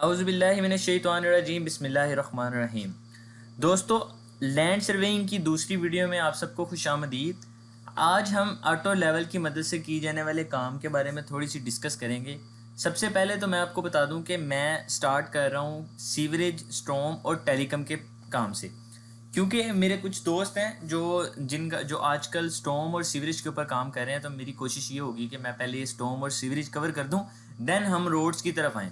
औज़ुबिल्लाहिमिनश्शैतानिर्रजीम बिस्मिल्लाहिर्रहमानिर्रहीम। दोस्तों, land surveying की दूसरी वीडियो में आप सबको खुशामदीद। आज हम ऑटो लेवल की मदद से की जाने वाले काम के बारे में थोड़ी सी डिस्कस करेंगे। सबसे पहले तो मैं आपको बता दूं कि मैं स्टार्ट कर रहा हूं सीवरेज, स्टॉर्म और टेलीकॉम के काम से, क्योंकि मेरे कुछ दोस्त हैं जो आजकल स्टॉर्म और सीवरेज के ऊपर काम कर रहे हैं। तो मेरी कोशिश ये होगी कि मैं पहले स्टॉर्म और सीवरेज कवर कर दूं, देन हम रोड्स की तरफ आएँ।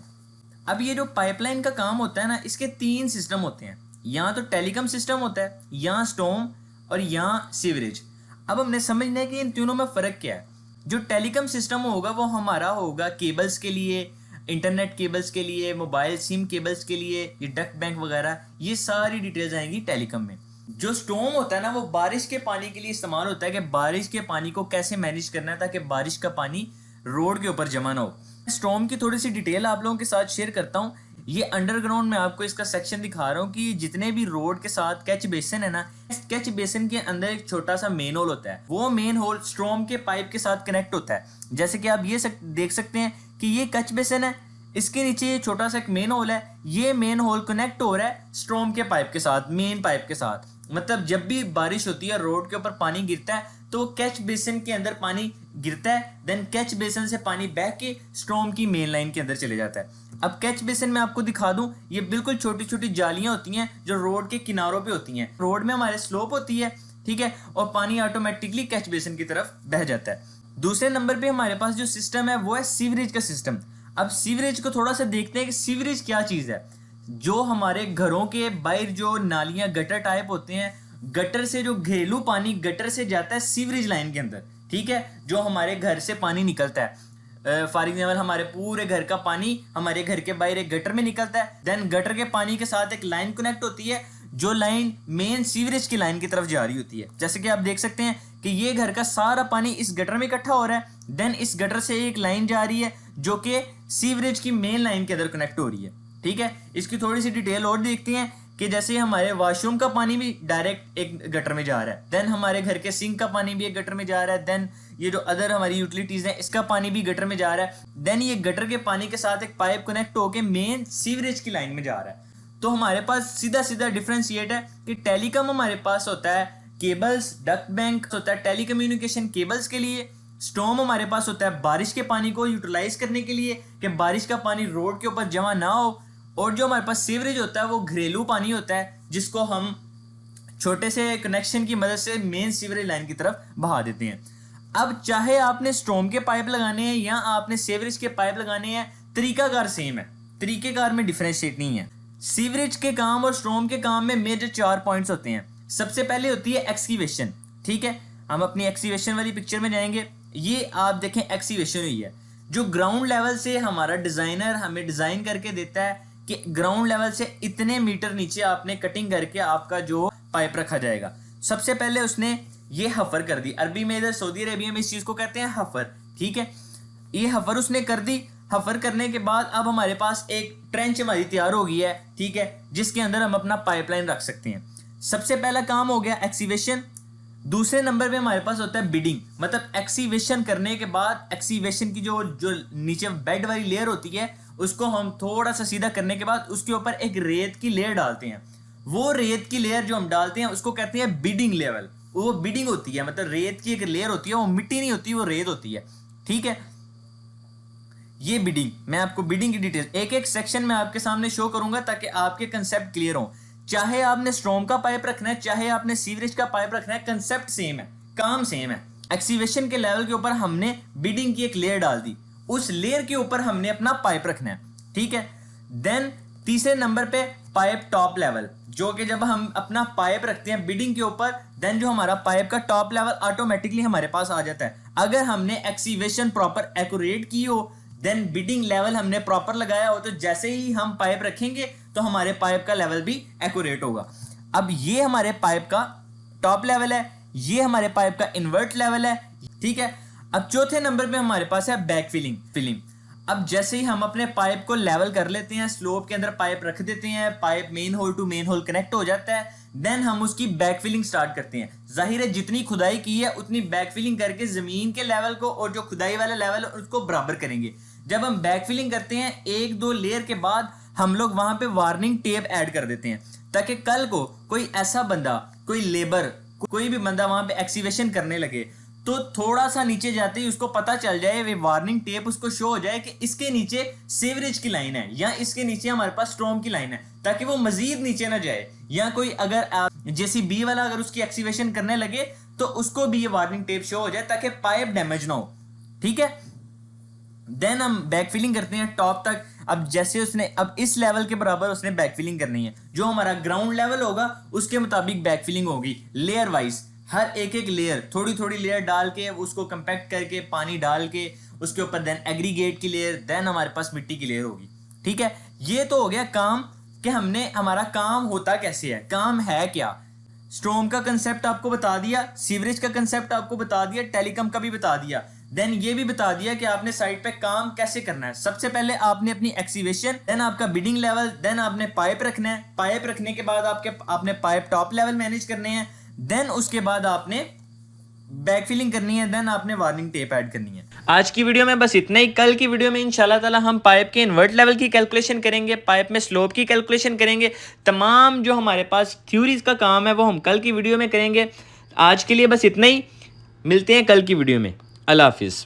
अब ये जो पाइपलाइन का काम होता है ना, इसके 3 सिस्टम होते हैं। यहाँ तो टेलीकॉम सिस्टम होता है, यहाँ स्टॉर्म और यहाँ सीवरेज। अब हमने समझना है कि इन तीनों में फ़र्क क्या है। जो टेलीकॉम सिस्टम होगा वो हमारा होगा केबल्स के लिए, इंटरनेट केबल्स के लिए, मोबाइल सिम केबल्स के लिए, ये डक्ट बैंक वगैरह, ये सारी डिटेल्स आएंगी टेलीकॉम में। जो स्टॉर्म होता है ना, वो बारिश के पानी के लिए इस्तेमाल होता है कि बारिश के पानी को कैसे मैनेज करना है ताकि बारिश का पानी रोड के ऊपर जमा ना हो। स्टॉर्म की थोड़ी सी डिटेल आप लोगों के साथ शेयर करता हूँ। ये अंडरग्राउंड में आपको इसका सेक्शन दिखा रहा हूँ कि जितने भी रोड के साथ कैच बेसिन है ना, इस कैच बेसिन के अंदर एक छोटा सा मेन होल होता है। वो मेन होल स्टॉर्म के पाइप के साथ कनेक्ट होता है। जैसे कि आप ये देख सकते हैं कि ये कैच बेसिन है, इसके नीचे ये छोटा सा एक मेन होल है। ये मेन होल कनेक्ट हो रहा है स्टॉर्म के पाइप के साथ, मेन पाइप के साथ। मतलब जब भी बारिश होती है, रोड के ऊपर पानी गिरता है, तो कैच बेसिन के अंदर पानी गिरता है, देन कैच बेसिन से पानी बह के स्टॉर्म की मेन लाइन के अंदर चले जाता है। अब कैच बेसिन में आपको दिखा दूं, ये बिल्कुल छोटी छोटी जालियां होती हैं जो रोड के किनारों पे होती हैं। रोड में हमारे स्लोप होती है, ठीक है, और पानी ऑटोमेटिकली कैच बेसिन की तरफ बह जाता है। दूसरे नंबर पे हमारे पास जो सिस्टम है वो है सीवरेज का सिस्टम। अब सीवरेज को थोड़ा सा देखते हैं कि सीवरेज क्या चीज़ है। जो हमारे घरों के बाहर जो नालियाँ, गटर टाइप होते हैं, गटर से जो घरेलू पानी गटर से जाता है सीवरेज लाइन के अंदर, ठीक है, जो हमारे घर से पानी निकलता है। फॉर एग्जाम्पल हमारे पूरे घर का पानी हमारे घर के बाहर एक गटर में निकलता है, देन गटर के पानी के साथ एक लाइन कनेक्ट होती है, जो लाइन मेन सीवरेज की लाइन की तरफ जा रही होती है। जैसे कि आप देख सकते हैं कि ये घर का सारा पानी इस गटर में इकट्ठा हो रहा है, देन इस गटर से एक लाइन जा रही है जो कि सीवरेज की मेन लाइन के अंदर कनेक्ट हो रही है, ठीक है। इसकी थोड़ी सी डिटेल और देखते हैं कि जैसे हमारे वॉशरूम का पानी भी डायरेक्ट एक गटर में जा रहा है, देन हमारे घर के सिंक का पानी भी एक गटर में जा रहा है, देन ये जो अदर हमारी यूटिलिटीज हैं इसका पानी भी गटर में जा रहा है, देन ये गटर के पानी के साथ एक पाइप कनेक्ट होकर मेन सीवरेज की लाइन में जा रहा है। तो हमारे पास सीधा सीधा डिफरेंशिएट है कि टेलीकॉम हमारे पास होता है केबल्स, डक्ट बैंक होता है टेलीकम्युनिकेशन केबल्स के लिए। स्टॉर्म हमारे पास होता है बारिश के पानी को यूटिलाइज करने के लिए कि बारिश का पानी रोड के ऊपर जमा ना हो। और जो हमारे पास सीवरेज होता है वो घरेलू पानी होता है, जिसको हम छोटे से कनेक्शन की मदद से मेन सीवरेज लाइन की तरफ बहा देते हैं। अब चाहे आपने स्टॉर्म के पाइप लगाने हैं या आपने सीवरेज के पाइप लगाने हैं, तरीकाकार सेम है, तरीकेकार में डिफरेंशिएट नहीं है। सीवरेज के काम और स्टॉर्म के काम में मेजर 4 पॉइंट्स होते हैं। सबसे पहले होती है एक्सकीवेशन, ठीक है। हम अपनी एक्सकीवेशन वाली पिक्चर में जाएंगे। ये आप देखें एक्सकीवेशन हुई है, जो ग्राउंड लेवल से हमारा डिज़ाइनर हमें डिज़ाइन करके देता है कि ग्राउंड लेवल से इतने मीटर नीचे आपने कटिंग करके आपका जो पाइप रखा जाएगा। सबसे पहले उसने ये हफर कर दी, अरबी में इधर सऊदी अरेबिया में इस चीज़ को कहते हैं हफर, ठीक है। ये हफर उसने कर दी। हफर करने के बाद अब हमारे पास एक ट्रेंच हमारी तैयार हो गई है, ठीक है, जिसके अंदर हम अपना पाइपलाइन रख सकते हैं। सबसे पहला काम हो गया एक्सीवेशन। दूसरे नंबर पे हमारे पास होता है बिडिंग, मतलब एक्सीवेशन करने के बाद एक्सीवेशन की जो नीचे बेड वाली लेयर होती है उसको हम थोड़ा सा सीधा करने के बाद उसके ऊपर एक रेत की लेयर डालते हैं। वो रेत की लेयर जो हम डालते हैं उसको कहते हैं बिडिंग लेवल। वो बिडिंग होती है, मतलब रेत की एक लेयर होती है, वो मिट्टी नहीं होती, वो रेत होती है, ठीक है। ये बिडिंग, मैं आपको बिडिंग की डिटेल एक एक सेक्शन में आपके सामने शो करूंगा ताकि आपके कंसेप्ट क्लियर हो। चाहे आपने स्टॉर्म का पाइप रखना है, चाहे आपने सीवरेज का पाइप रखना है, कंसेप्ट सेम है, काम सेम है। एक्सीवेशन के लेवल के ऊपर हमने बिडिंग की एक लेयर डाल दी, उस लेयर के ऊपर हमने अपना पाइप रखना है, ठीक है। देन तीसरे नंबर पे पाइप टॉप लेवल, जो कि जब हम अपना पाइप रखते हैं बिडिंग के ऊपर, देन जो हमारा पाइप का टॉप लेवल ऑटोमेटिकली हमारे पास आ जाता है। अगर हमने एक्सीवेशन प्रॉपर एक्यूरेट की हो, देन बिडिंग लेवल हमने प्रॉपर लगाया हो, तो जैसे ही हम पाइप रखेंगे तो हमारे पाइप का लेवल भी एक्यूरेट होगा। अब ये हमारे पाइप का टॉप लेवल है, ये हमारे पाइप का इन्वर्ट लेवल है, ठीक है। अब चौथे नंबर पे हमारे पास है बैक फिलिंग। अब जैसे ही हम अपने पाइप को लेवल कर लेते हैं, स्लोप के अंदर पाइप रख देते हैं, pipe manhole to manhole connect हो जाता है, देन हम उसकी बैक फिलिंग स्टार्ट करते हैं। जाहिर है जितनी खुदाई की है उतनी बैक फिलिंग करके जमीन के लेवल को और जो खुदाई वाला लेवल है उसको बराबर करेंगे। जब हम बैक फिलिंग करते हैं, 1-2 लेयर के बाद हम लोग वहां पे वार्निंग टेप ऐड कर देते हैं, ताकि कल को कोई ऐसा बंदा, कोई लेबर, कोई भी बंदा वहां पे एक्सीवेशन करने लगे तो थोड़ा सा नीचे जाते ही उसको पता चल जाए, वे वार्निंग टेप उसको शो हो जाए कि इसके नीचे सीवरेज की लाइन है या इसके नीचे हमारे पास स्ट्रॉम की लाइन है, ताकि वो मजीद नीचे ना जाए। या कोई अगर JCB वाला अगर उसकी एक्सीवेशन करने लगे तो उसको भी ये वार्निंग टेप शो हो जाए, ताकि पाइप डैमेज ना हो। ठीक है, देन हम बैक फिलिंग करते हैं टॉप तक। अब जैसे उसने अब इस लेवल के बराबर उसने बैक फिलिंग करनी है, जो हमारा ग्राउंड लेवल होगा उसके मुताबिक बैक फिलिंग होगी लेयर वाइज। हर एक एक लेयर, थोड़ी थोड़ी लेयर डाल के उसको कंपैक्ट करके पानी डाल के उसके ऊपर देन एग्रीगेट की लेयर, देन हमारे पास मिट्टी की लेयर होगी। ठीक है, ये तो हो गया काम कि हमने हमारा काम होता कैसे है, काम है क्या। स्ट्रोम का कंसेप्ट आपको बता दिया, सीवरेज का कंसेप्ट आपको बता दिया, टेलीकॉम का भी बता दिया, देन ये भी बता दिया कि आपने साइट पे काम कैसे करना है। सबसे पहले आपने अपनी एक्सीवेशन, देन आपका बिडिंग लेवल, देन आपने पाइप रखना है, पाइप रखने के बाद आपने पाइप टॉप लेवल मैनेज करने हैं, देन उसके बाद आपने बैक फिलिंग करनी है, देन आपने वार्निंग टेप ऐड करनी है। आज की वीडियो में बस इतना ही। कल की वीडियो में इंशाल्लाह ताला हम पाइप के इन्वर्ट लेवल की कैलकुलेशन करेंगे, पाइप में स्लोप की कैलकुलेशन करेंगे। तमाम जो हमारे पास थ्योरीज का काम है वो हम कल की वीडियो में करेंगे। आज के लिए बस इतना ही, मिलते हैं कल की वीडियो में। अल्लाह हाफिज़।